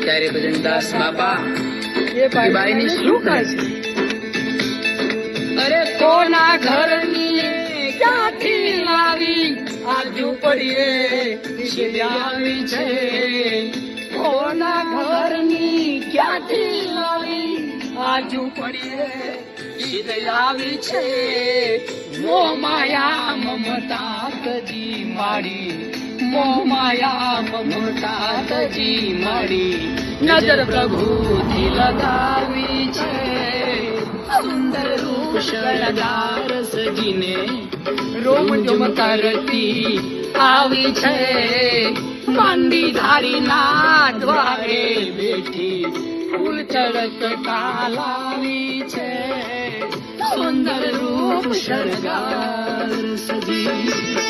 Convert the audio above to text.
ત્યારે ભજનદાસ બાપા એ બાઈની શું કહે છે? અરે કોના ઘરની ક્યાંથી લાવી આ ઝૂંપડીએ શિલ્યાવી છે? કોના ઘરની ક્યાંથી લાવી આ ઝૂંપડીએ શિલ્યાવી છે? મોહ માયા મમતા તજી માડી, મોહ માયા મમતા તજી માડી, નજર પ્રભુથી લગાવી છે. સુંદર રૂપ શણગાર સજીને રોમ જોમ કરતી આવી છે. માંડી ધારી ના દ્વારે બેઠી ફૂલ ચડત કાલાવી છે. સુંદર રૂપ શણગાર સજી